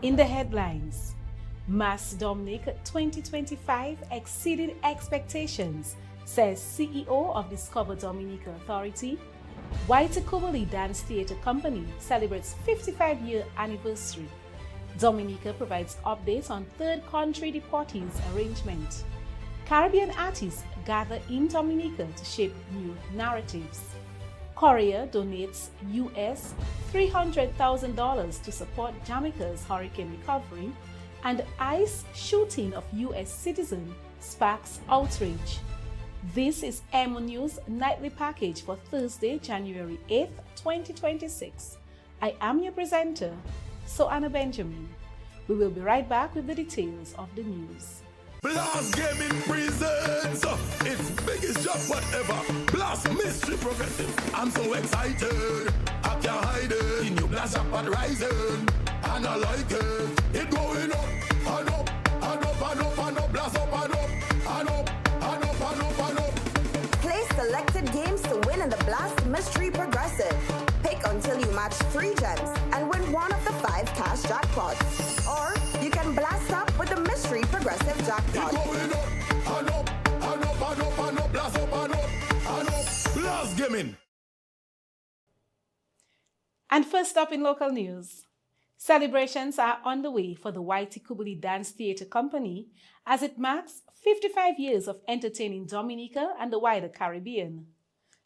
In the headlines, Mass Dominic 2025 exceeded expectations, says CEO of Discover Dominica Authority. Whitey Kubali Dance Theatre Company celebrates 55-year anniversary. Dominica provides updates on third country deportees arrangement. Caribbean artists gather in Dominica to shape new narratives. Korea donates US $300,000 to support Jamaica's hurricane recovery, and ICE shooting of US citizen sparks outrage. This is EmoNews Nightly Package for Thursday, January 8th, 2026. I am your presenter, Anna Benjamin. We will be right back with the details of the news. Blast Gaming presents its biggest job whatever. Blast Mystery Progressive. I'm so excited. I can't hide it. The new Blast Jackpot rising. And I like it. It going up and up and up and up and up. Blast up and up and up and up and up and up. Play selected games to win in the Blast Mystery Progressive. Pick until you match 3 gems and win one of the 5 cash jackpots. Or you can blast up with the Mystery Progressive Jackpot. It going up and up and up and up and up. Blast up and up and up. Blast Gaming. And first up in local news, celebrations are underway for the Whitey Kubali Dance Theatre Company as it marks 55 years of entertaining Dominica and the wider Caribbean.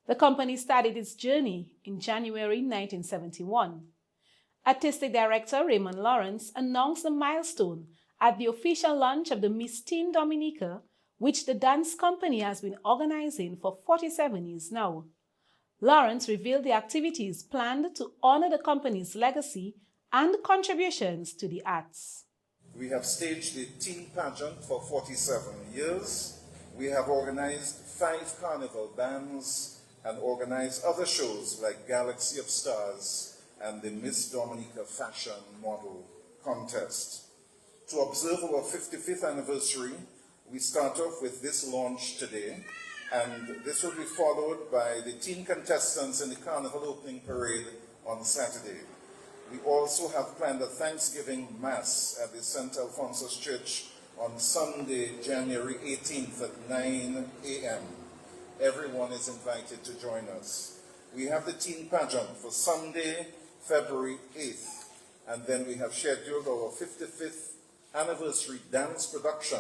The company started its journey in January 1971. Artistic Director Raymond Lawrence announced the milestone at the official launch of the Miss Teen Dominica, which the dance company has been organizing for 47 years now. Lawrence revealed the activities planned to honor the company's legacy and contributions to the arts. We have staged the teen pageant for 47 years. We have organized 5 carnival bands and organized other shows like Galaxy of Stars and the Miss Dominica Fashion Model Contest. To observe our 55th anniversary, we start off with this launch today, and this will be followed by the teen contestants in the Carnival opening parade on Saturday. We also have planned a Thanksgiving Mass at the St. Alphonsus Church on Sunday, January 18th at 9 a.m. Everyone is invited to join us. We have the teen pageant for Sunday, February 8th, and then we have scheduled our 55th anniversary dance production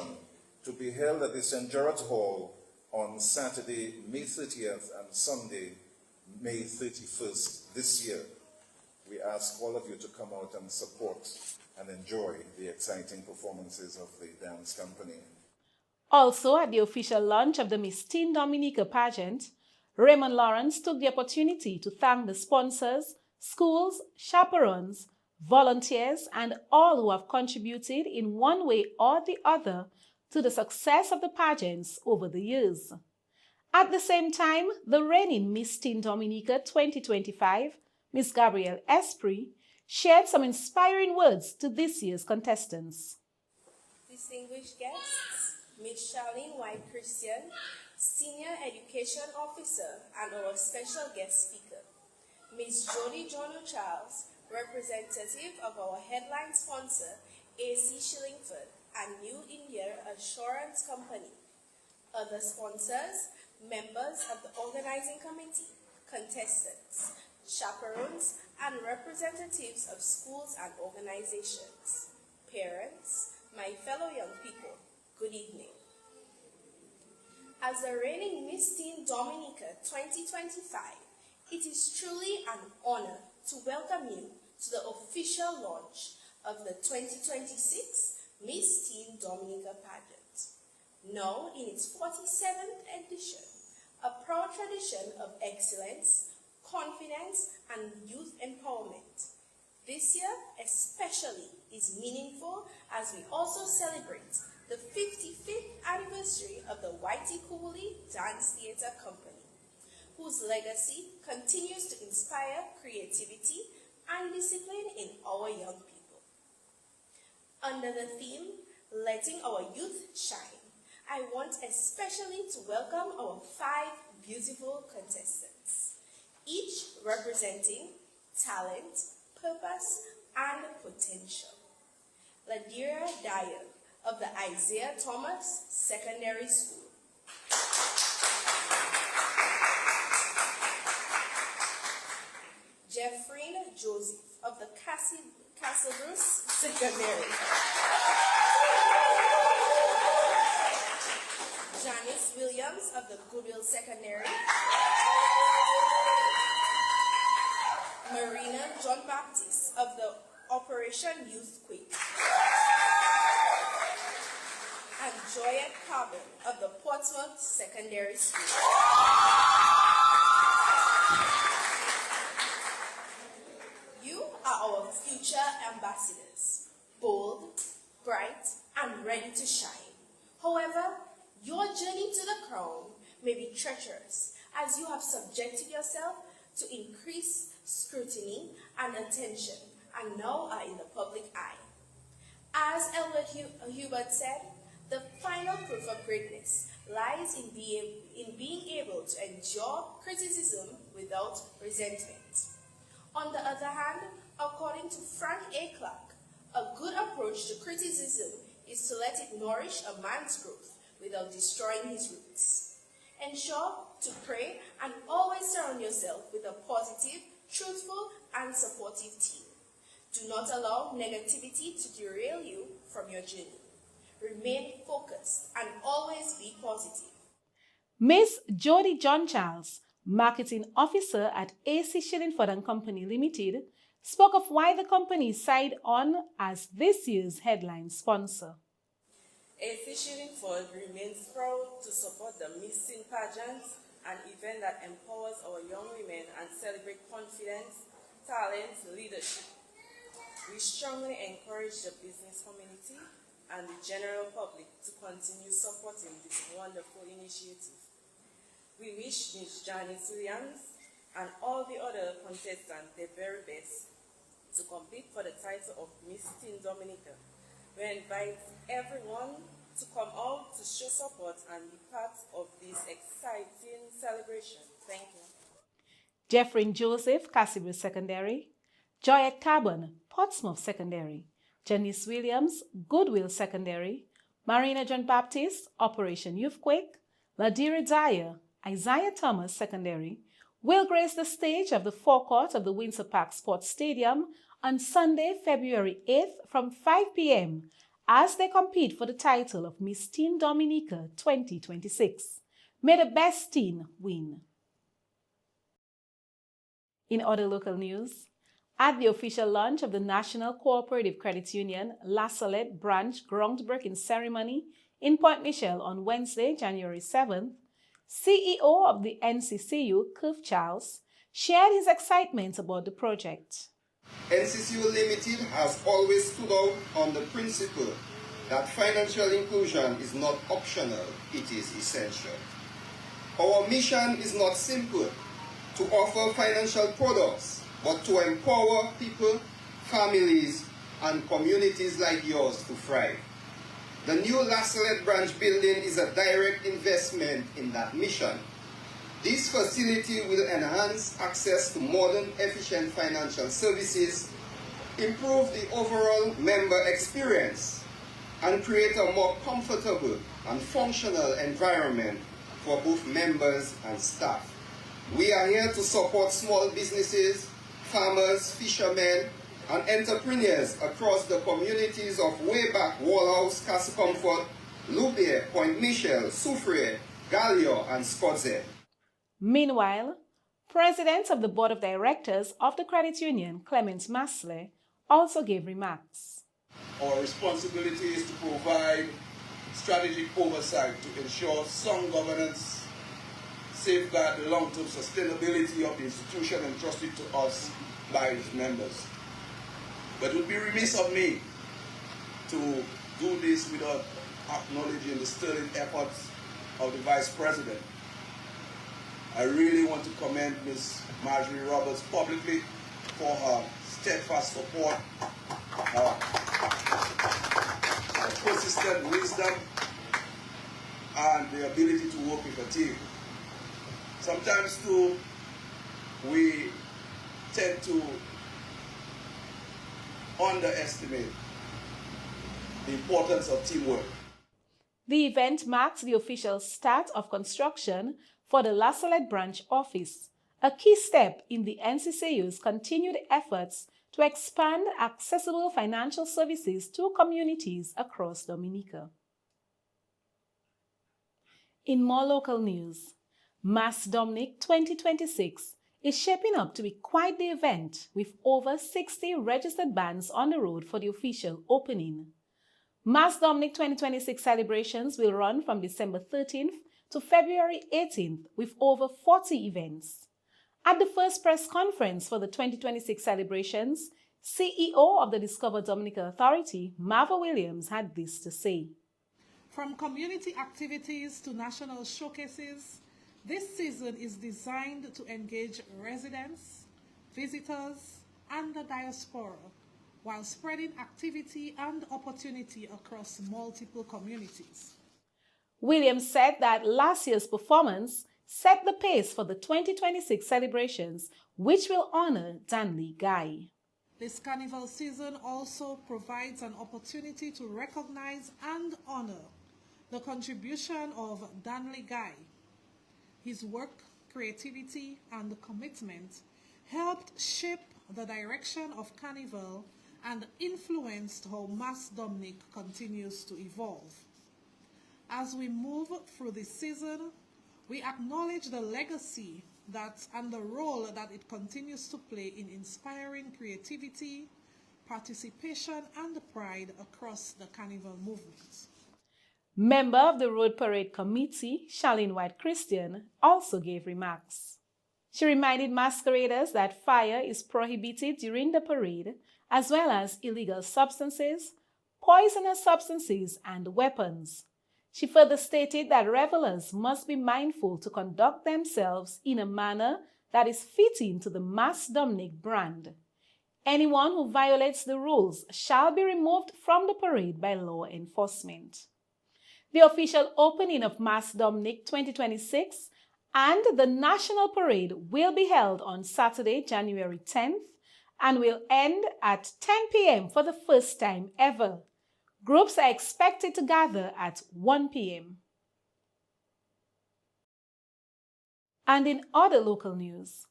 to be held at the St. Gerard's Hall on Saturday, May 30th and Sunday, May 31st this year. We ask all of you to come out and support and enjoy the exciting performances of the dance company. Also, at the official launch of the Miss Teen Dominica pageant, Raymond Lawrence took the opportunity to thank the sponsors, schools, chaperones, volunteers, and all who have contributed in one way or the other to the success of the pageants over the years. At the same time, the reigning Miss Teen Dominica 2025, Miss Gabrielle Esprit, shared some inspiring words to this year's contestants. Distinguished guests, Ms. Charlene White Christian, Senior Education Officer, and our special guest speaker, Ms. Jody Jono Charles, representative of our headline sponsor, AC Shillingford and New India Assurance Company, other sponsors, members of the organizing committee, contestants, chaperones, and representatives of schools and organizations, parents, my fellow young people, good evening. As the reigning Miss Teen Dominica 2025, it is truly an honor to welcome you to the official launch of the 2026 Miss Teen Dominica pageant. Now in its 47th edition, a proud tradition of excellence, confidence, and youth empowerment. This year especially is meaningful as we also celebrate the 55th anniversary of the Whitey Kubali Dance Theatre Company, whose legacy continues to inspire creativity and discipline in our young people. Under the theme, Letting Our Youth Shine, I want especially to welcome our 5 beautiful contestants, each representing talent, purpose, and potential. Ladira Dyer of the Isaiah Thomas Secondary School. Jeffrey Joseph of the Castlebrus Secondary. Janice Williams of the Goodwill Secondary. Marina John Baptist of the Operation Youth Quick. And Joyette Carbon of the Portsmouth Secondary School. You are our future ambassadors, bold, bright, and ready to shine. However, your journey to the crown may be treacherous, as you have subjected yourself to increased scrutiny and attention, and now are in the public eye. As Albert Hubert said, the final proof of greatness lies in being able to endure criticism without resentment. On the other hand, according to Frank A. Clark, a good approach to criticism is to let it nourish a man's growth without destroying his roots. Ensure to pray and always surround yourself with a positive, truthful, and supportive team. Do not allow negativity to derail you from your journey. Remain focused and always be positive. Miss Jody John Charles, Marketing Officer at AC Shillingford and Company Limited, spoke of why the company signed on as this year's headline sponsor. AC Shillingford remains proud to support the Miss Teen pageant, an event that empowers our young women and celebrates confidence, talent, leadership. We strongly encourage the business community and the general public to continue supporting this wonderful initiative. We wish Ms. Janice Williams and all the other contestants the very best to compete for the title of Miss Teen Dominica. We invite everyone to come out to show support and be part of this exciting celebration. Thank you. Jeffrey Joseph, Castlebrus Secondary. Joyette Carbon, Portsmouth Secondary. Janice Williams, Goodwill Secondary. Marina John Baptist, Operation Youth Quick. Ladira Dyer, Isaiah Thomas Secondary, will grace the stage of the forecourt of the Windsor Park Sports Stadium on Sunday, February 8th from 5 p.m. as they compete for the title of Miss Teen Dominica 2026. May the best teen win. In other local news, at the official launch of the National Cooperative Credit Union La Salette branch groundbreaking ceremony in Port Michel on Wednesday, January 7th, CEO of the NCCU, Cliff Charles, shared his excitement about the project. NCCU Limited has always stood out on the principle that financial inclusion is not optional, it is essential. Our mission is not simple to offer financial products, but to empower people, families, and communities like yours to thrive. The new La Salette branch building is a direct investment in that mission. This facility will enhance access to modern, efficient financial services, improve the overall member experience, and create a more comfortable and functional environment for both members and staff. We are here to support small businesses, farmers, fishermen, and entrepreneurs across the communities of Wayback, Walhouse, Castle Comfort, Loubier, Point Michel, Soufrière, Gallio, and Scotshead. Meanwhile, President of the Board of Directors of the Credit Union, Clement Masley, also gave remarks. Our responsibility is to provide strategic oversight to ensure sound governance, safeguard the long-term sustainability of the institution entrusted to us by its members. But it would be remiss of me to do this without acknowledging the sterling efforts of the Vice President. I really want to commend Ms. Marjorie Roberts publicly for her steadfast support, her persistent wisdom, and the ability to work with a team. Sometimes too, we tend to underestimate the importance of teamwork. The event marks the official start of construction for the La Salette branch office, a key step in the NCCU's continued efforts to expand accessible financial services to communities across Dominica. In more local news, Mass Dominic 2026 is shaping up to be quite the event, with over 60 registered bands on the road for the official opening. Mass Dominic 2026 celebrations will run from December 13th to February 18th with over 40 events. At the first press conference for the 2026 celebrations, CEO of the Discover Dominica Authority, Marva Williams, had this to say. From community activities to national showcases, this season is designed to engage residents, visitors, and the diaspora, while spreading activity and opportunity across multiple communities. Williams said that last year's performance set the pace for the 2026 celebrations, which will honor Danley Guy. This Carnival season also provides an opportunity to recognize and honor the contribution of Danley Guy. His work, creativity, and commitment helped shape the direction of Carnival and influenced how Mass Dominic continues to evolve. As we move through this season, we acknowledge the legacy and the role that it continues to play in inspiring creativity, participation, and pride across the Carnival movement. Member of the Road Parade Committee, Charlene White Christian, also gave remarks. She reminded masqueraders that fire is prohibited during the parade, as well as illegal substances, poisonous substances, and weapons. She further stated that revelers must be mindful to conduct themselves in a manner that is fitting to the Mass Dominic brand. Anyone who violates the rules shall be removed from the parade by law enforcement. The official opening of Mass Dominic 2026 and the National Parade will be held on Saturday, January 10th, and will end at 10 p.m. for the first time ever. Groups are expected to gather at 1 p.m. And in other local news,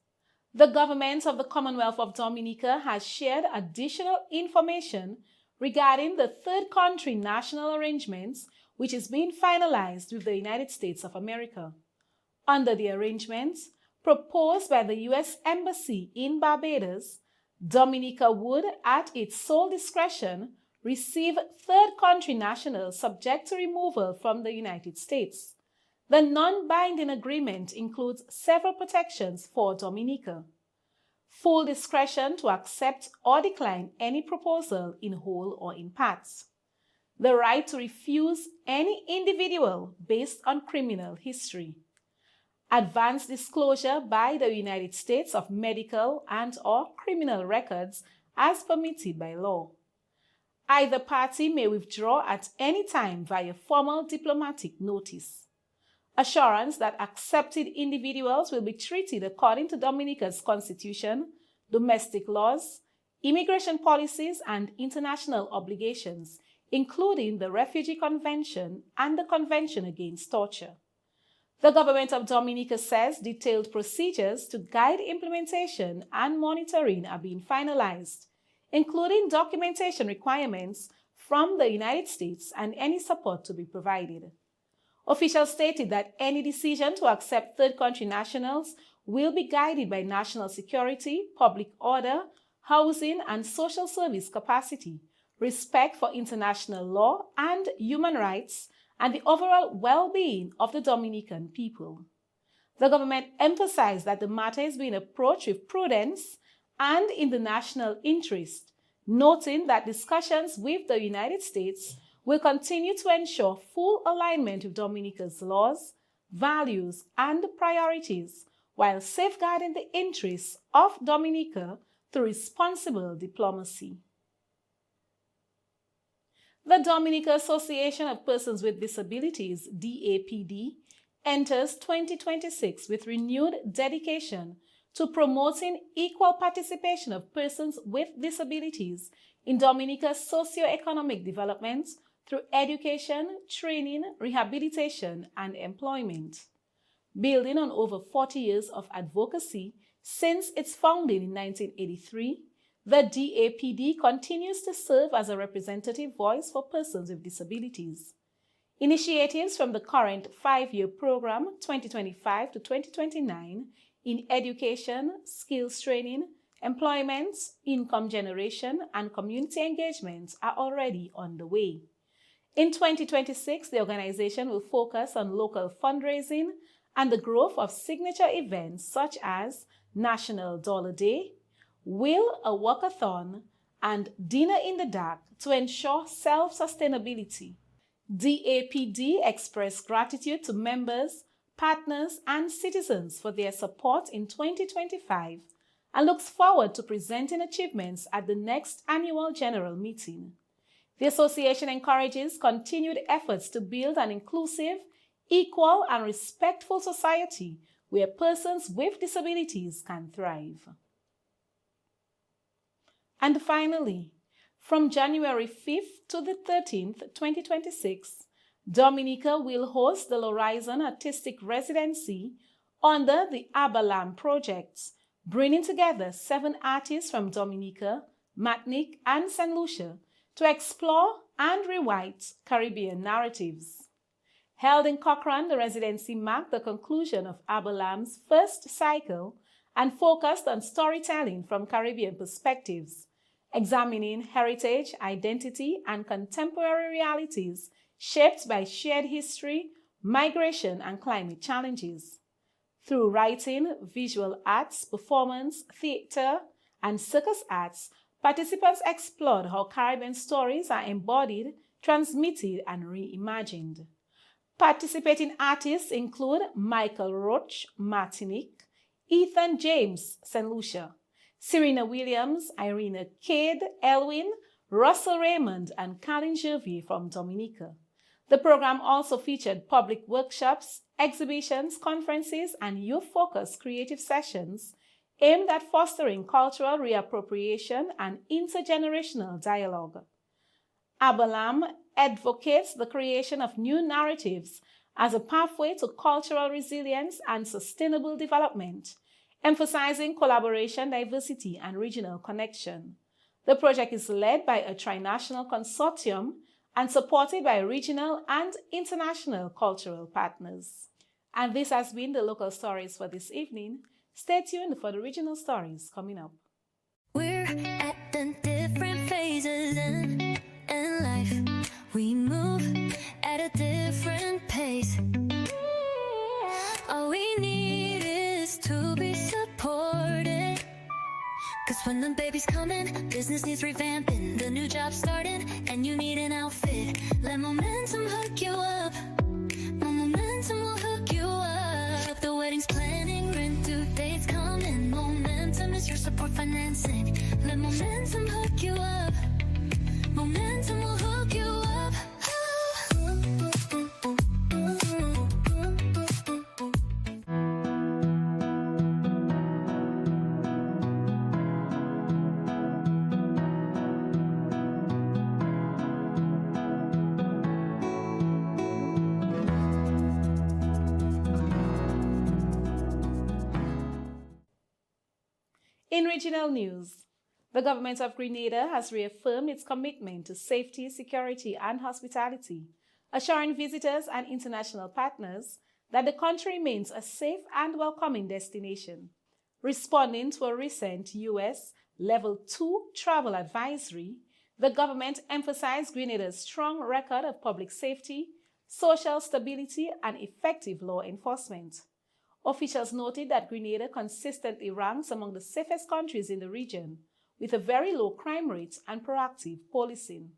the government of the Commonwealth of Dominica has shared additional information regarding the third country national arrangements, which is being finalized with the United States of America. Under the arrangements proposed by the U.S. Embassy in Barbados, Dominica would, at its sole discretion, receive third country nationals subject to removal from the United States. The non-binding agreement includes several protections for Dominica: full discretion to accept or decline any proposal in whole or in parts, the right to refuse any individual based on criminal history, advanced disclosure by the United States of medical and/or criminal records as permitted by law. Either party may withdraw at any time via formal diplomatic notice. Assurance that accepted individuals will be treated according to Dominica's constitution, domestic laws, immigration policies, and international obligations, including the Refugee Convention and the Convention Against Torture. The government of Dominica says detailed procedures to guide implementation and monitoring are being finalized, including documentation requirements from the United States and any support to be provided. Officials stated that any decision to accept third country nationals will be guided by national security, public order, housing, and social service capacity, respect for international law and human rights, and the overall well-being of the Dominican people. The government emphasized that the matter is being approached with prudence and in the national interest, noting that discussions with the United States will continue to ensure full alignment with Dominica's laws, values, and priorities, while safeguarding the interests of Dominica through responsible diplomacy. The Dominica Association of Persons with Disabilities, DAPD, enters 2026 with renewed dedication to promoting equal participation of persons with disabilities in Dominica's socio-economic development through education, training, rehabilitation, and employment. Building on over 40 years of advocacy since its founding in 1983, the DAPD continues to serve as a representative voice for persons with disabilities. Initiatives from the current 5-year program 2025 to 2029 in education, skills training, employment, income generation, and community engagement are already underway. In 2026, the organization will focus on local fundraising and the growth of signature events such as National Dollar Day, Will a Walkathon, and Dinner in the Dark to ensure self-sustainability. DAPD expressed gratitude to members, partners, and citizens for their support in 2025 and looks forward to presenting achievements at the next annual general meeting. The association encourages continued efforts to build an inclusive, equal, and respectful society where persons with disabilities can thrive. And finally, from January 5th to the 13th, 2026, Dominica will host the Horizon Artistic Residency under the Abalam Project, bringing together 7 artists from Dominica, Martinique, and St. Lucia to explore and rewrite Caribbean narratives. Held in Cochrane, the residency marked the conclusion of Abalam's first cycle and focused on storytelling from Caribbean perspectives, examining heritage, identity, and contemporary realities shaped by shared history, migration, and climate challenges. Through writing, visual arts, performance, theater, and circus arts, participants explored how Caribbean stories are embodied, transmitted, and reimagined. Participating artists include Michael Roach, Martinique, Ethan James, St. Lucia, Serena Williams, Irina Cade, Elwin, Russell Raymond, and Colin Gervais from Dominica. The program also featured public workshops, exhibitions, conferences, and youth-focused creative sessions aimed at fostering cultural reappropriation and intergenerational dialogue. Abalam advocates the creation of new narratives as a pathway to cultural resilience and sustainable development, emphasizing collaboration, diversity, and regional connection. The project is led by a trinational consortium and supported by regional and international cultural partners. And this has been the local stories for this evening. Stay tuned for the regional stories coming up. We're at the different phases in life. We move at a different pace. All we need is to be supported. Cause when the baby's coming, business needs revamping, the new job's starting, and you need an outfit. Let momentum hook you up. Momentum will hook you up. The wedding's planning, rent due dates coming. Momentum is your support financing. Let momentum hook you up. Momentum will hook you up. In regional news, the government of Grenada has reaffirmed its commitment to safety, security, and hospitality, assuring visitors and international partners that the country remains a safe and welcoming destination. Responding to a recent U.S. Level 2 travel advisory, the government emphasized Grenada's strong record of public safety, social stability, and effective law enforcement. Officials noted that Grenada consistently ranks among the safest countries in the region, with a very low crime rate and proactive policing.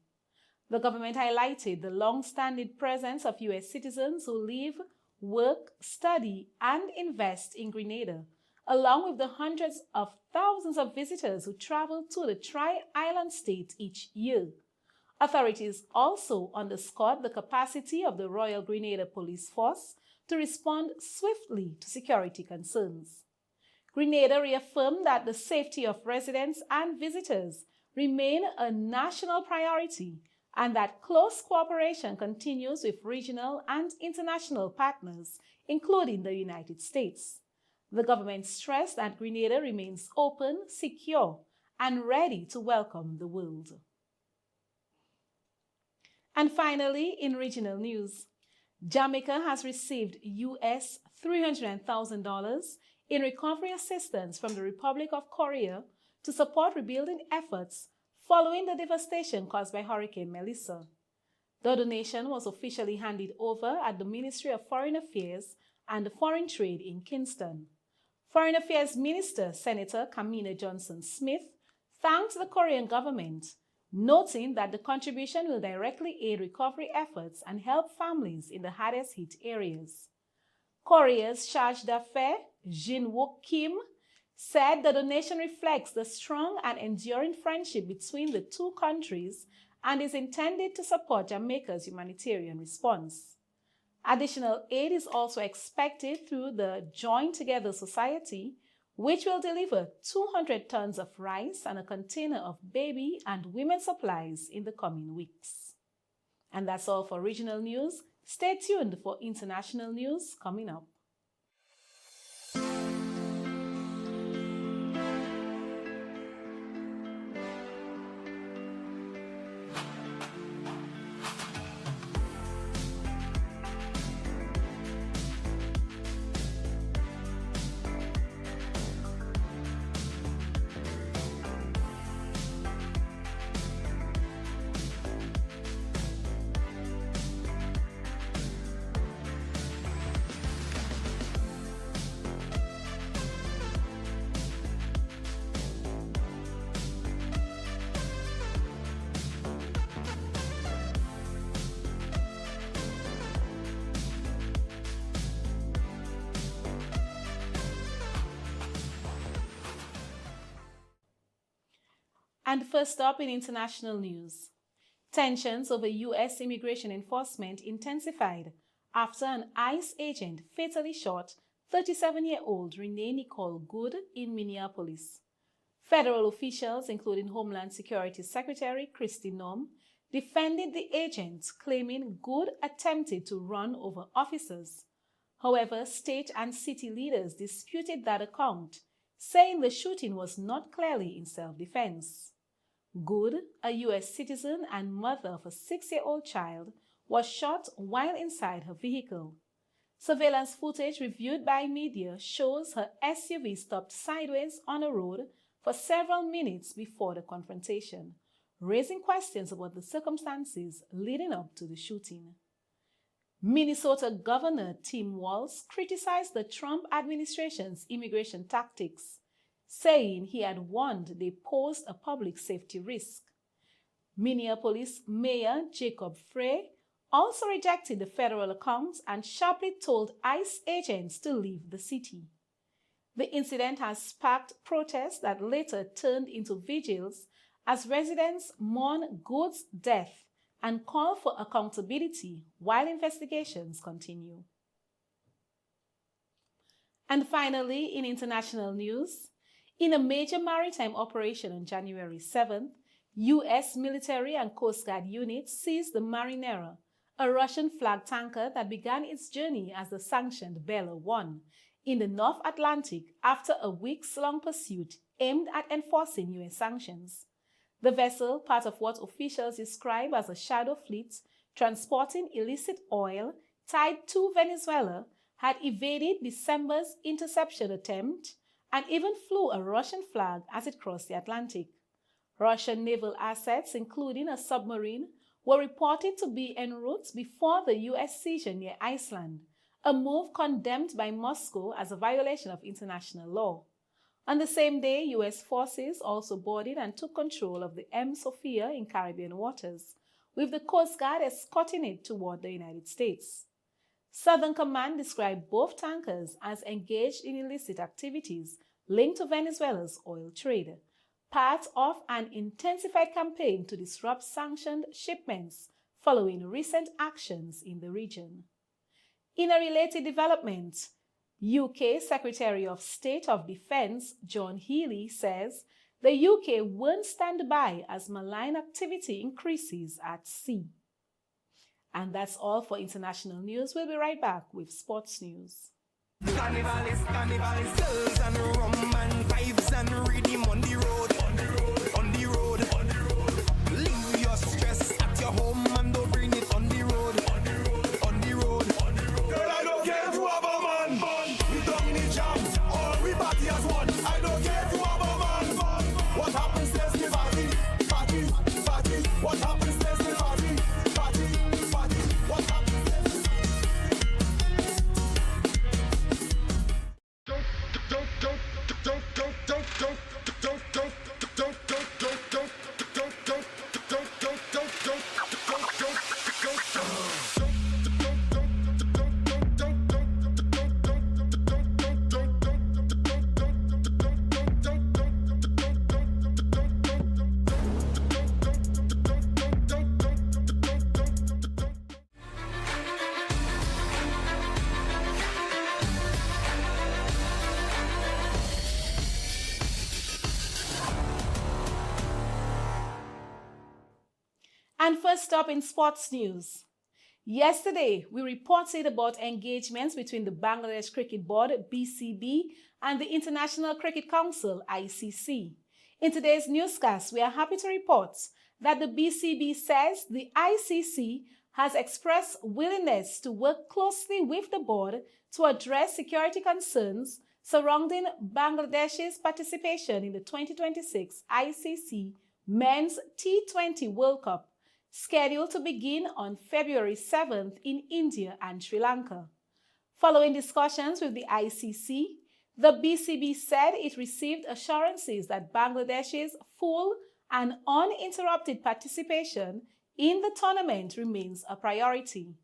The government highlighted the long-standing presence of U.S. citizens who live, work, study, and invest in Grenada, along with the hundreds of thousands of visitors who travel to the Tri-Island state each year. Authorities also underscored the capacity of the Royal Grenada Police Force to respond swiftly to security concerns. Grenada reaffirmed that the safety of residents and visitors remain a national priority and that close cooperation continues with regional and international partners, including the United States. The government stressed that Grenada remains open, secure, and ready to welcome the world. And finally, in regional news, Jamaica has received US $300,000 in recovery assistance from the Republic of Korea to support rebuilding efforts following the devastation caused by Hurricane Melissa. The donation was officially handed over at the Ministry of Foreign Affairs and Foreign Trade in Kingston. Foreign Affairs Minister Senator Kamina Johnson-Smith thanked the Korean government, noting that the contribution will directly aid recovery efforts and help families in the hardest hit areas. Korea's charge d'affaires, Jin-wook Kim, said the donation reflects the strong and enduring friendship between the two countries and is intended to support Jamaica's humanitarian response. Additional aid is also expected through the Join Together Society, which will deliver 200 tons of rice and a container of baby and women supplies in the coming weeks. And that's all for regional news. Stay tuned for international news coming up. And first up in international news, tensions over U.S. immigration enforcement intensified after an ICE agent fatally shot 37-year-old Renee Nicole Good in Minneapolis. Federal officials, including Homeland Security Secretary Kristi Noem, defended the agent, claiming Good attempted to run over officers. However, state and city leaders disputed that account, saying the shooting was not clearly in self-defense. Good, a U.S. citizen and mother of a 6-year-old child, was shot while inside her vehicle. Surveillance footage reviewed by media shows her SUV stopped sideways on a road for several minutes before the confrontation, raising questions about the circumstances leading up to the shooting. Minnesota Governor Tim Walz criticized the Trump administration's immigration tactics, saying he had warned they posed a public safety risk. Minneapolis Mayor Jacob Frey also rejected the federal accounts and sharply told ICE agents to leave the city. The incident has sparked protests that later turned into vigils as residents mourn Good's death and call for accountability while investigations continue. And finally, in international news, in a major maritime operation on January 7th, U.S. military and Coast Guard units seized the Marinera, a Russian-flagged tanker that began its journey as the sanctioned Bella 1 in the North Atlantic after a weeks-long pursuit aimed at enforcing U.S. sanctions. The vessel, part of what officials describe as a shadow fleet transporting illicit oil tied to Venezuela, had evaded December's interception attempt and even flew a Russian flag as it crossed the Atlantic. Russian naval assets, including a submarine, were reported to be en route before the U.S. seizure near Iceland, a move condemned by Moscow as a violation of international law. On the same day, U.S. forces also boarded and took control of the M. Sophia in Caribbean waters, with the Coast Guard escorting it toward the United States. Southern Command described both tankers as engaged in illicit activities linked to Venezuela's oil trade, part of an intensified campaign to disrupt sanctioned shipments following recent actions in the region. In a related development, UK Secretary of State of Defense John Healey says The UK won't stand by as malign activity increases at sea. And that's all for international news. We'll be right back with sports news. Carnival is girls and rum and vibes and rhythm on the road, on the road, on the road, on the road. Leave your stress at your home and don't bring it on the road, on the road, on the road, on the road. Girl, I don't care if you have a man, we don't need jams, or we party as one. I don't care if you have a man, what happens stays the party, party, party. What happens stays the party, party, party. What happens? And first up in sports news. Yesterday, we reported about engagements between the Bangladesh Cricket Board, BCB, and the International Cricket Council, ICC. In today's newscast, we are happy to report that the BCB says the ICC has expressed willingness to work closely with the board to address security concerns surrounding Bangladesh's participation in the 2026 ICC Men's T20 World Cup, scheduled to begin on February 7th in India and Sri Lanka. Following discussions with the ICC, the BCB said it received assurances that Bangladesh's full and uninterrupted participation in the tournament remains a priority.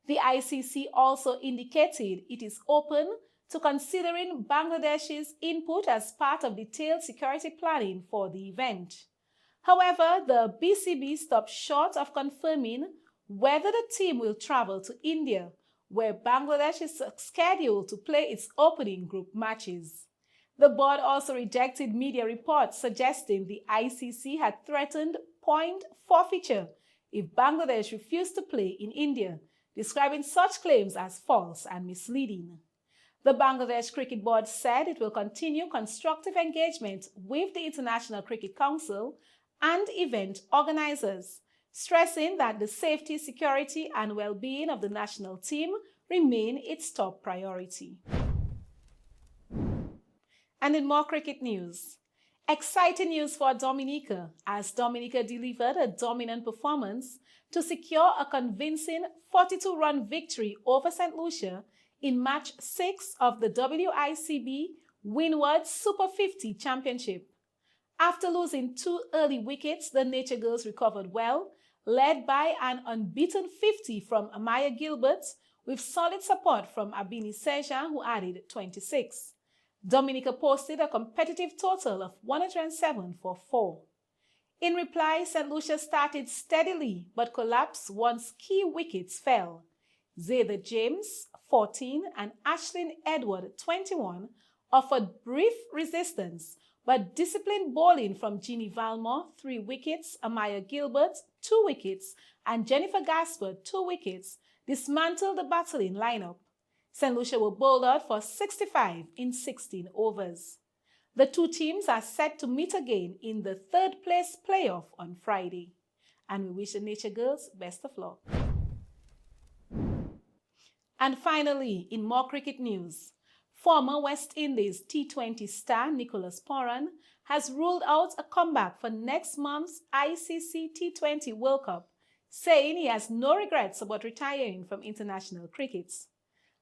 The ICC also indicated it is open to considering Bangladesh's input as part of detailed security planning for the event. However, the BCB stopped short of confirming whether the team will travel to India, where Bangladesh is scheduled to play its opening group matches. The board also rejected media reports suggesting the ICC had threatened point forfeiture if Bangladesh refused to play in India, describing such claims as false and misleading. The Bangladesh Cricket Board said it will continue constructive engagement with the International Cricket Council and event organizers, stressing that the safety, security, and well-being of the national team remain its top priority. And in more cricket news, exciting news for Dominica, as Dominica delivered a dominant performance to secure a convincing 42-run victory over St. Lucia in Match 6 of the WICB Windward Super 50 Championship. After losing 2 early wickets, the Nature Girls recovered well, led by an unbeaten 50 from Amaya Gilbert, with solid support from Abini Seja, who added 26. Dominica posted a competitive total of 107 for 4. In reply, St. Lucia started steadily but collapsed once key wickets fell. Zayda James, 14, and Ashlyn Edward, 21, offered brief resistance, but disciplined bowling from Jeannie Valmore, 3 wickets, Amaya Gilbert, 2 wickets, and Jennifer Gaspard, 2 wickets, dismantled the battling lineup. St. Lucia were bowled out for 65 in 16 overs. The two teams are set to meet again in the third-place playoff on Friday. And we wish the Nature Girls best of luck. And finally, in more cricket news, former West Indies T20 star Nicholas Pooran has ruled out a comeback for next month's ICC T20 World Cup, saying he has no regrets about retiring from international cricket.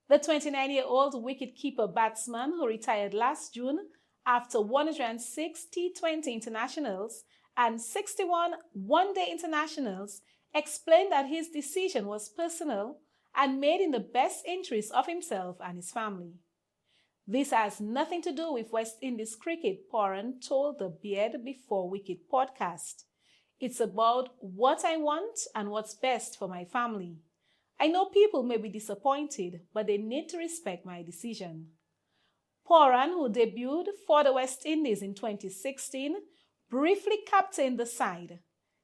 The 29-year-old wicket-keeper batsman, who retired last June after 106 T20 internationals and 61 one-day internationals, explained that his decision was personal and made in the best interest of himself and his family. This has nothing to do with West Indies cricket, Pooran told the Beard Before Wicket podcast. It's about what I want and what's best for my family. I know people may be disappointed, but they need to respect my decision. Pooran, who debuted for the West Indies in 2016, briefly captained the side,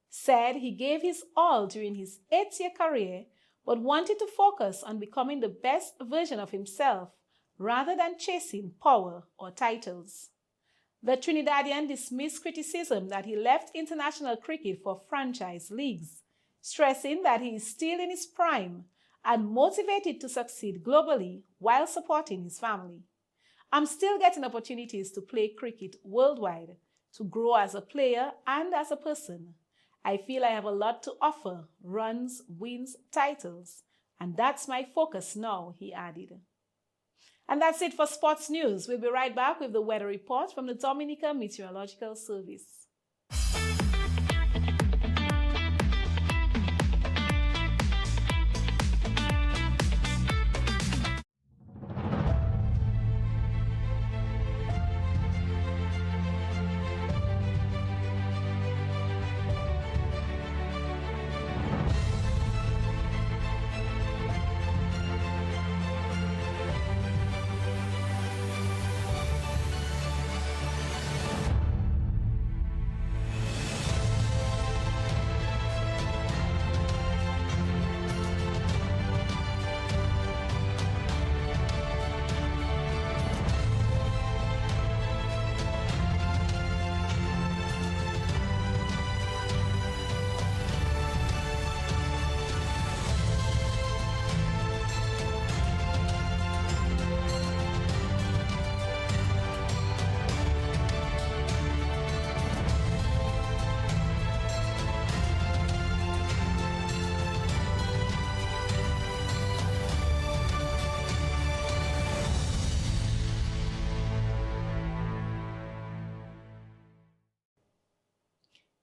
said he gave his all during his 8-year career but wanted to focus on becoming the best version of himself rather than chasing power or titles. The Trinidadian dismissed criticism that he left international cricket for franchise leagues, stressing that he is still in his prime and motivated to succeed globally while supporting his family. I'm still getting opportunities to play cricket worldwide, to grow as a player and as a person. I feel I have a lot to offer: runs, wins, titles, and that's my focus now, he added. And that's it for sports news. We'll be right back with the weather report from the Dominica Meteorological Service.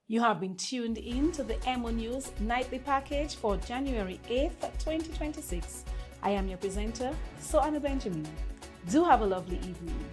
You have been tuned in to the EmoNews Nightly Package for January 8th, 2026. I am your presenter, Soana Benjamin. Do have a lovely evening.